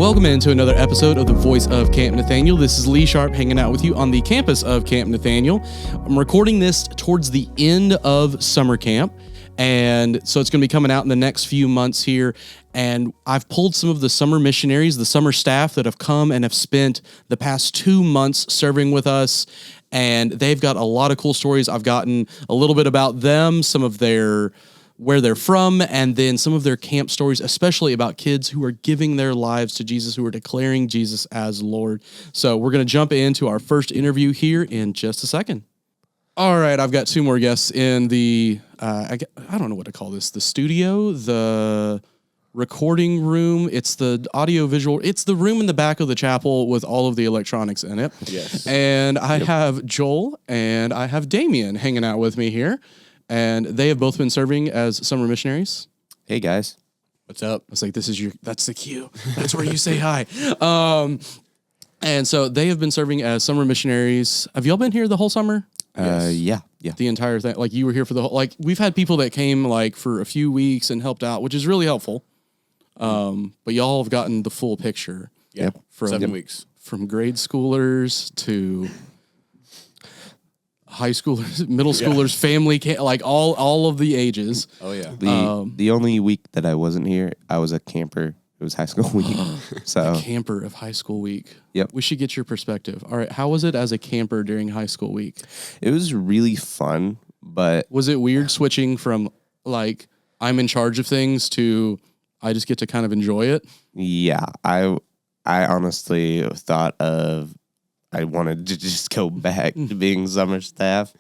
Welcome into another episode of the Voice of Camp Nathaniel. This is Lee Sharp hanging out with you on the campus of Camp Nathaniel. I'm recording this towards the end of summer camp, and so it's going to be coming out in the next few months here. And I've pulled some of the summer missionaries, the summer staff that have come and have spent the past 2 months serving with us, and they've got a lot of cool stories. I've gotten a little bit about them, some of their where they're from, and then some of their camp stories, especially about kids who are giving their lives to Jesus, who are declaring Jesus as Lord. So we're going to jump into our first interview here in just a second. All right, I've got 2 more guests in the, I don't know what to call this, the studio, the recording room. It's the audio visual. It's the room in the back of the chapel with all of the electronics in it. Yes. And I have Joel and I have Damion hanging out with me here. And they have both been serving as summer missionaries. Hey guys, what's up? I was like, that's the cue. That's where you say hi. And so they have been serving as summer missionaries. Have y'all been here the whole summer? Yes. Yeah. The entire thing. Like you were here for the whole, like we've had people that came like for a few weeks and helped out, which is really helpful. But y'all have gotten the full picture. Yep. From 7 weeks. From grade schoolers to high schoolers, middle schoolers, family, like all of the ages. Oh yeah. The only week that I wasn't here, I was a camper. It was high school week. So a camper of high school week. Yep. We should get your perspective. All right. How was it as a camper during high school week? It was really fun, but was it weird switching from like I'm in charge of things to I just get to kind of enjoy it? Yeah. I honestly thought I wanted to just go back to being summer staff.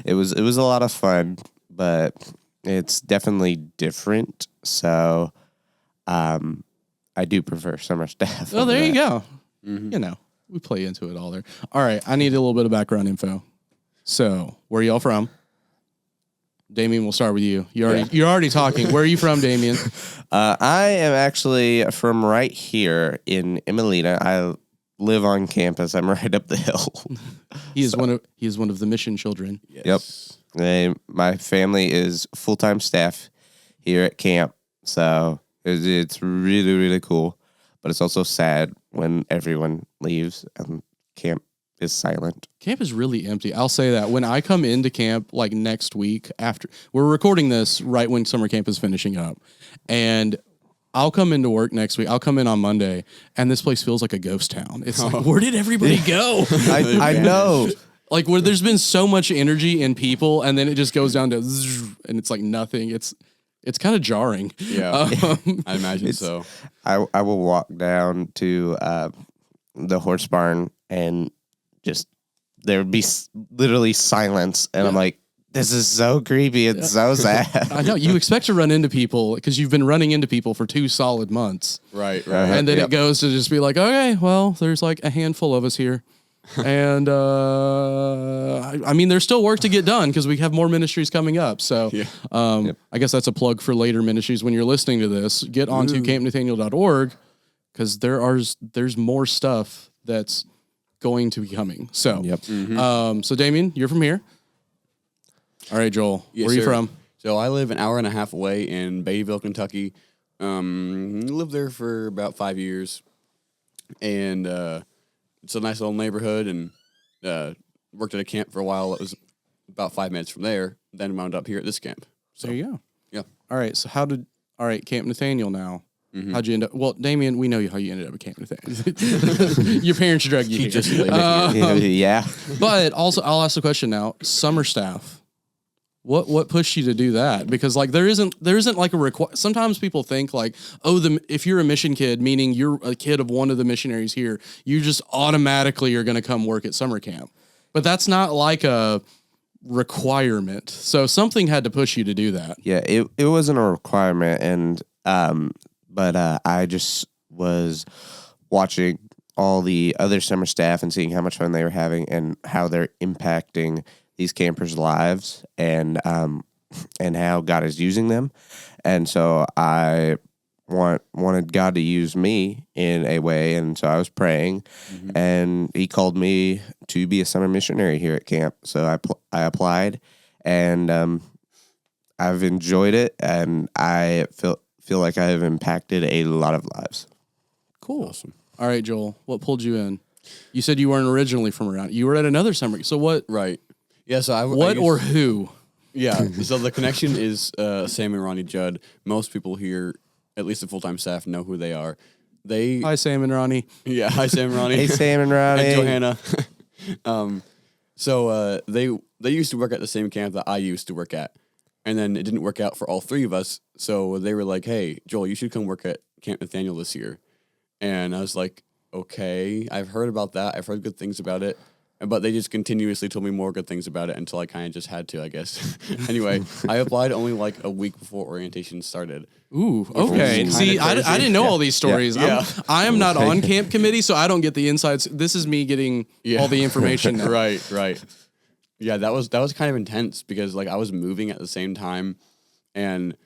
It was a lot of fun, but it's definitely different. So, I do prefer summer staff. Oh, there you go. Mm-hmm. You know, we play into it all there. All right, I need a little bit of background info. So, where are y'all from? Damion, we'll start with you. You're already talking. Where are you from, Damion? I am actually from right here in Emelina. I live on campus. I'm right up the hill. He is one of the mission children. Yes. Yep. My family is full-time staff here at camp, so it's really, really cool. But it's also sad when everyone leaves and camp is silent. Camp is really empty. I'll say that. When I come into camp, like next week, after we're recording this right when summer camp is finishing up, and I'll come into work next week. I'll come in on Monday, and this place feels like a ghost town. It's like, where did everybody go? I know. Like, where there's been so much energy in people, and then it just goes down to zzz, and it's like nothing. It's kind of jarring. Yeah, I imagine so. I will walk down to the horse barn, and just there would be literally silence, and I'm like, this is so creepy. It's so sad. I know. You expect to run into people because you've been running into people for 2 solid months. Right. And then it goes to just be like, okay, well, there's like a handful of us here. And I mean, there's still work to get done because we have more ministries coming up. So I guess that's a plug for later ministries. When you're listening to this, get onto campnathaniel.org because there's more stuff that's going to be coming. So, so Damion, you're from here. All right, Joel, where are you from? So I live an hour and a half away in Bayville, Kentucky. Lived there for about 5 years. And it's a nice little neighborhood, and worked at a camp for a while. It was about 5 minutes from there. Then wound up here at this camp. So there you go. Yeah. All right, so Camp Nathaniel now. Mm-hmm. How'd you end up? Well, Damion, we know how you ended up at Camp Nathaniel. Your parents drug you here. Just yeah. But also, I'll ask the question now. Summer staff. What pushed you to do that? Because like there isn't like a sometimes people think like, if you're a mission kid, meaning you're a kid of one of the missionaries here, you just automatically are going to come work at summer camp. But that's not like a requirement. So something had to push you to do that. Yeah, it wasn't a requirement, and but I just was watching all the other summer staff and seeing how much fun they were having and how they're impacting these campers' lives and how God is using them. And so I wanted God to use me in a way, and so I was praying, and He called me to be a summer missionary here at camp. So I applied, and I've enjoyed it, and I feel like I have impacted a lot of lives. Cool. Awesome. All right, Joel, what pulled you in? You said you weren't originally from around. You were at another summer. So what? Right. Yeah. So Who? Yeah. So the connection is Sam and Ronnie Judd. Most people here, at least the full-time staff, know who they are. Hi, Sam and Ronnie. Yeah. Hi, Sam and Ronnie. Hey, Sam and Ronnie. And Johanna. So they used to work at the same camp that I used to work at. And then it didn't work out for all three of us. So they were like, hey, Joel, you should come work at Camp Nathaniel this year. And I was like, okay, I've heard about that. I've heard good things about it. But they just continuously told me more good things about it until I kind of just had to, I guess. Anyway, I applied only like a week before orientation started. Ooh, okay. See, I didn't know all these stories. Yeah. I am not on camp committee, so I don't get the insights. This is me getting all the information now. Right. Yeah, that was kind of intense because like I was moving at the same time, and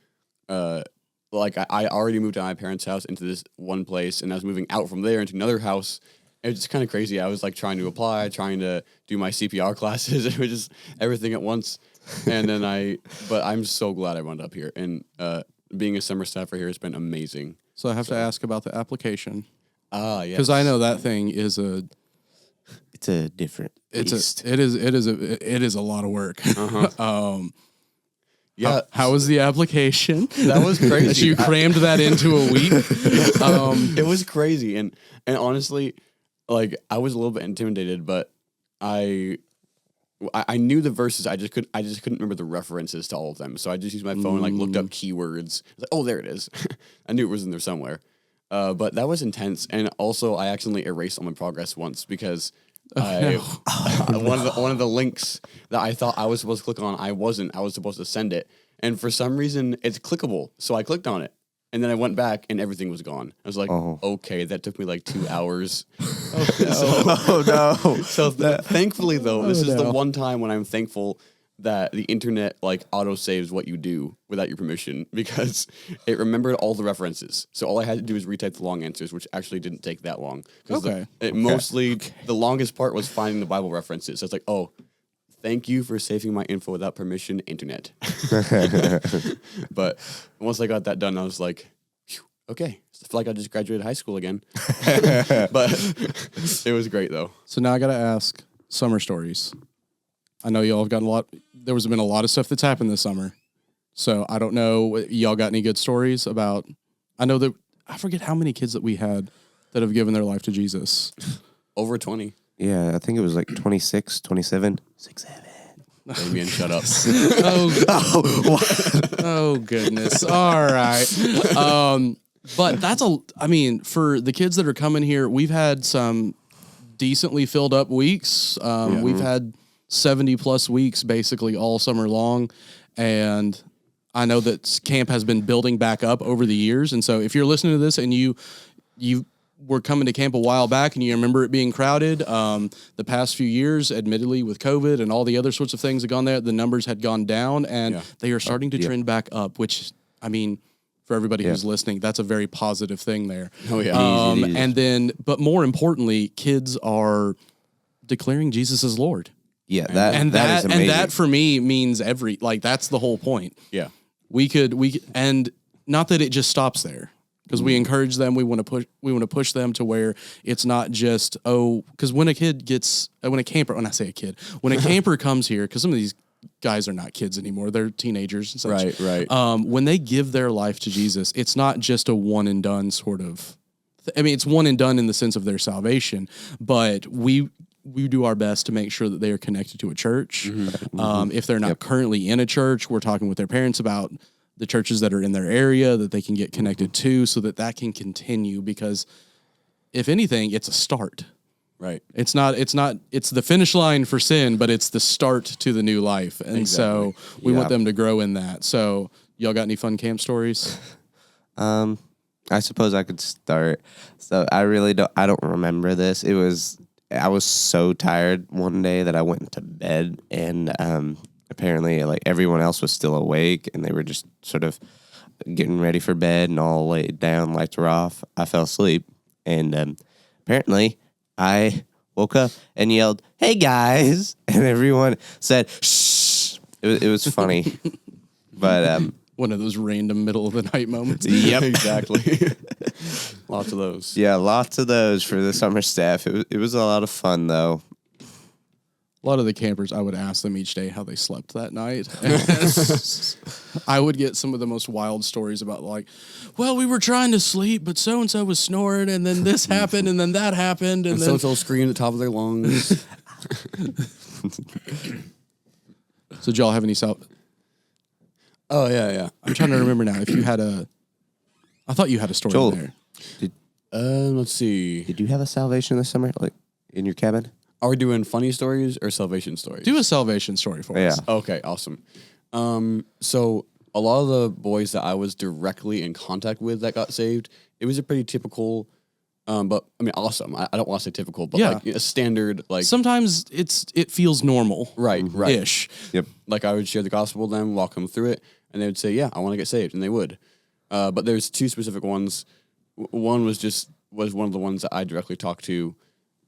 like I already moved out of my parents' house into this one place, and I was moving out from there into another house. It was just kind of crazy. I was like trying to apply, trying to do my CPR classes. It was just everything at once. And then but I'm so glad I wound up here. And being a summer staffer here has been amazing. So I have to ask about the application. Yes. Because I know that thing is It's a different beast. It is a lot of work. Uh-huh. Yeah. How was the application? That was crazy. You crammed that into a week. It was crazy, and honestly, like I was a little bit intimidated, but I knew the verses. I just couldn't remember the references to all of them. So I just used my phone, like looked up keywords. Like, oh, there it is. I knew it was in there somewhere. But that was intense, and also I accidentally erased all my progress once because. One of the links that I thought I was supposed to click on, I wasn't. I was supposed to send it, and for some reason, it's clickable. So I clicked on it, and then I went back, and everything was gone. I was like, okay, that took me like 2 hours. Thankfully, though, this is the one time when I'm thankful that the internet like auto saves what you do without your permission because it remembered all the references. So all I had to do was retype the long answers, which actually didn't take that long. The longest part was finding the Bible references. So it's like, oh, thank you for saving my info without permission, internet. But once I got that done, I was like, okay, I feel like I just graduated high school again. But it was great though. So now I got to ask summer stories. I know y'all have gotten there's been a lot of stuff that's happened this summer. So I don't know, y'all got any good stories about, I know that, I forget how many kids that we had that have given their life to Jesus. Over 20. Yeah, I think it was like 26, 27. 6, 7. Damion, shut up. Oh, goodness. All right. But for the kids that are coming here, we've had some decently filled up weeks. We've had 70 plus weeks basically all summer long. And I know that camp has been building back up over the years. And so if you're listening to this and you were coming to camp a while back and you remember it being crowded, the past few years, admittedly with COVID and all the other sorts of things that gone there, the numbers had gone down and they are starting to trend back up, which, I mean, for everybody who's listening, that's a very positive thing there. Oh, yeah. And then, but more importantly, kids are declaring Jesus as Lord. Yeah, that is amazing. And that for me means that's the whole point. Yeah. We could, and not that it just stops there, because we encourage them. We want to push them to where it's not just, because when a camper comes here, because some of these guys are not kids anymore, they're teenagers and such. Right. When they give their life to Jesus, it's not just a one and done sort of, it's one and done in the sense of their salvation, but we do our best to make sure that they are connected to a church. If they're not currently in a church, we're talking with their parents about the churches that are in their area that they can get connected to so that can continue, because if anything, it's a start. Right. It's the finish line for sin, but it's the start to the new life. And so we want them to grow in that. So y'all got any fun camp stories? I suppose I could start. So I don't remember this. I was so tired one day that I went to bed, and apparently like everyone else was still awake and they were just sort of getting ready for bed and all laid down, lights were off. I fell asleep, and apparently I woke up and yelled, "Hey guys," and everyone said, "Shh." It was funny. But one of those random middle of the night moments. Yep, exactly. Lots of those. Yeah, lots of those for the summer staff. It was a lot of fun, though. A lot of the campers, I would ask them each day how they slept that night. I would get some of the most wild stories about like, well, we were trying to sleep, but so-and-so was snoring, and then this happened, and then that happened. And then so-and-so screamed at the top of their lungs. So did y'all have any Oh, yeah. I'm trying to remember now if you had I thought you had a story Joel, there. Let's see. Did you have a salvation this summer, like in your cabin? Are we doing funny stories or salvation stories? Do a salvation story for us. Okay, awesome. So a lot of the boys that I was directly in contact with that got saved, it was a pretty typical, but I mean, awesome. I don't want to say typical, but like a standard, like sometimes it feels normal, right, ish. Yep. Like I would share the gospel with them, walk them through it, and they would say, "Yeah, I want to get saved," and they would. But there's two specific ones. One was one of the ones that I directly talked to.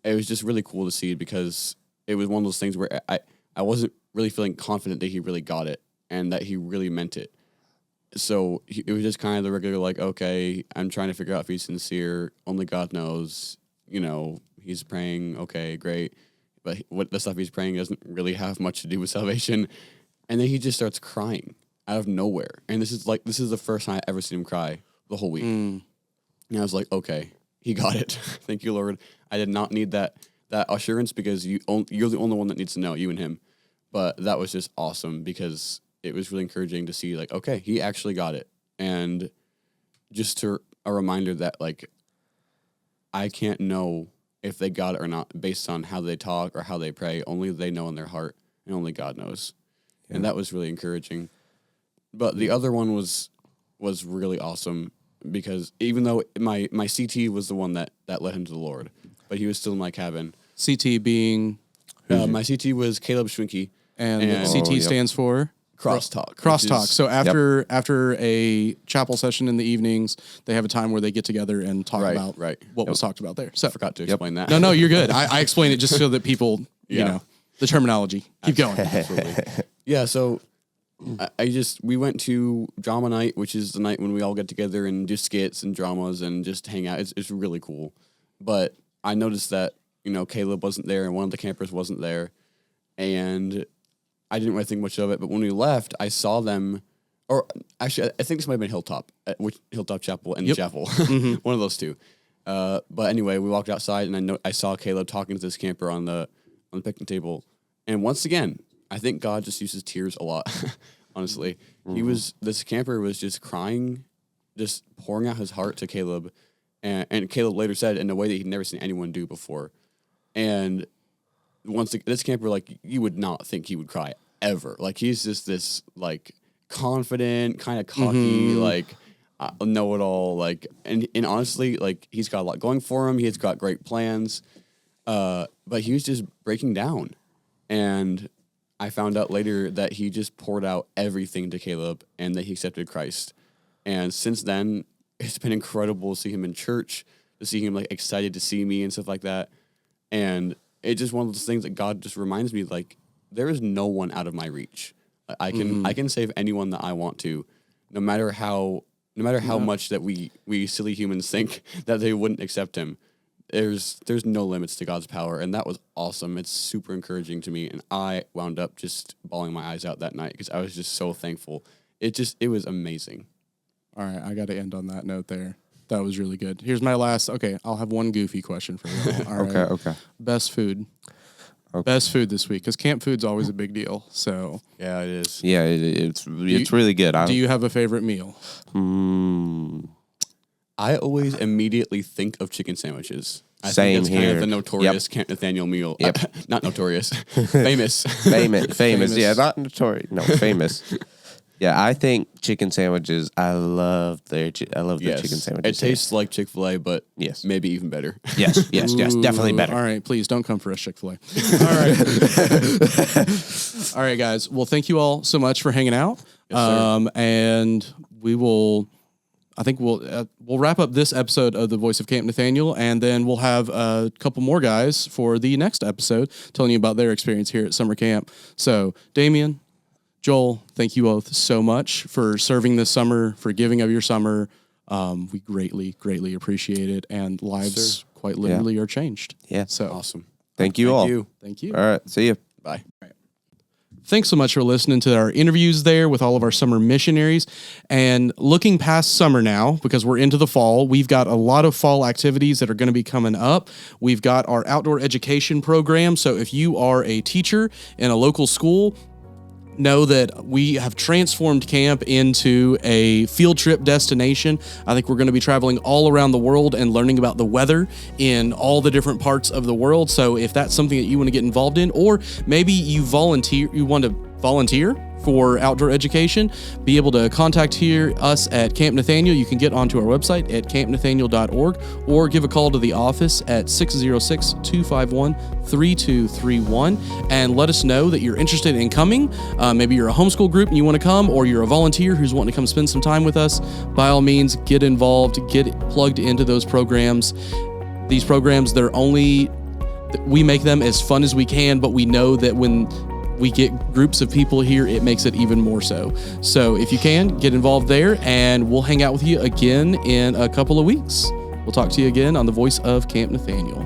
It was just really cool to see because it was one of those things where I wasn't really feeling confident that he really got it and that he really meant it. So it was just kind of the regular, like, okay, I'm trying to figure out if he's sincere. Only God knows. You know, he's praying. Okay, great. But what the stuff he's praying doesn't really have much to do with salvation. And then he just starts crying out of nowhere. And this is the first time I ever seen him cry the whole week. And I was like, okay, he got it. Thank you, Lord. I did not need that assurance because you're the only one that needs to know, you and him. But that was just awesome because it was really encouraging to see, like, okay, he actually got it. And just a reminder that, like, I can't know if they got it or not based on how they talk or how they pray. Only they know in their heart, and only God knows. Yeah. And that was really encouraging. But the other one was really awesome because even though my CT was the one that led him to the Lord, but he was still in my cabin. CT being? My CT was Caleb Schwinke. And CT stands for? Crosstalk. Crosstalk. So after a chapel session in the evenings, they have a time where they get together and talk about what was talked about there. So I forgot to explain that. No, you're good. I explained it just so that people, you know, the terminology. Keep going. Absolutely. Yeah, so we went to drama night, which is the night when we all get together and do skits and dramas and just hang out. It's really cool. But I noticed that, you know, Caleb wasn't there and one of the campers wasn't there. And I didn't really think much of it. But when we left, I saw them, or actually, I think this might have been Hilltop Chapel and Chapel. One of those two. But anyway, we walked outside and I saw Caleb talking to this camper on the picnic table. And once again, I think God just uses tears a lot, honestly. This camper was just crying, just pouring out his heart to Caleb. And Caleb later said in a way that he'd never seen anyone do before. And this camper, like, you would not think he would cry ever. Like, he's just this, like, confident, kind of cocky, like, know-it-all, like, and honestly, like, he's got a lot going for him. He's got great plans. But he was just breaking down. And I found out later that he just poured out everything to Caleb and that he accepted Christ. And since then, it's been incredible to see him in church, to see him, like, excited to see me and stuff like that. And it's just one of those things that God just reminds me, like, there is no one out of my reach. I can save anyone that I want to, no matter how much that we silly humans think that they wouldn't accept him. There's no limits to God's power, and that was awesome. It's super encouraging to me, and I wound up just bawling my eyes out that night because I was just so thankful. It was amazing. All right, I got to end on that note there. That was really good. Here's my last. Okay, I'll have one goofy question for you. All right. Okay. Best food. Okay. Best food this week, because camp food's always a big deal. So yeah, it is. Yeah, it's really good. Do you have a favorite meal? I always immediately think of chicken sandwiches. I Same think that's here. kind of the notorious Camp Nathaniel meal. Yep. Not notorious. Famous. Famous. Yeah, not notorious. No, famous. Yeah, I think chicken sandwiches. I love their chicken sandwiches. It tastes like Chick-fil-A, but maybe even better. Yes, definitely better. All right, please don't come for us, Chick-fil-A. All right. All right, guys. Well, thank you all so much for hanging out. Yes, and we'll wrap up this episode of The Voice of Camp Nathaniel, and then we'll have a couple more guys for the next episode telling you about their experience here at summer camp. So, Damion, Joel, thank you both so much for serving this summer, for giving of your summer. We greatly appreciate it, and lives quite literally are changed. Yeah. So Awesome. Thank you all. Thank you. All right. See you. Bye. Thanks so much for listening to our interviews there with all of our summer missionaries. And looking past summer now, because we're into the fall, we've got a lot of fall activities that are going to be coming up. We've got our outdoor education program. So if you are a teacher in a local school, know that we have transformed camp into a field trip destination. I think we're going to be traveling all around the world and learning about the weather in all the different parts of the world. So if that's something that you want to get involved in, or maybe you want to volunteer for outdoor education, be able to contact us at Camp Nathaniel. You can get onto our website at campnathaniel.org or give a call to the office at 606-251-3231 and let us know that you're interested in coming. Maybe you're a homeschool group and you want to come, or you're a volunteer who's wanting to come spend some time with us. By all means, get involved, get plugged into those programs. These programs, we make them as fun as we can, but we know that when we get groups of people here, it makes it even more so. So if you can, get involved there, and we'll hang out with you again in a couple of weeks. We'll talk to you again on the Voice of Camp Nathaniel.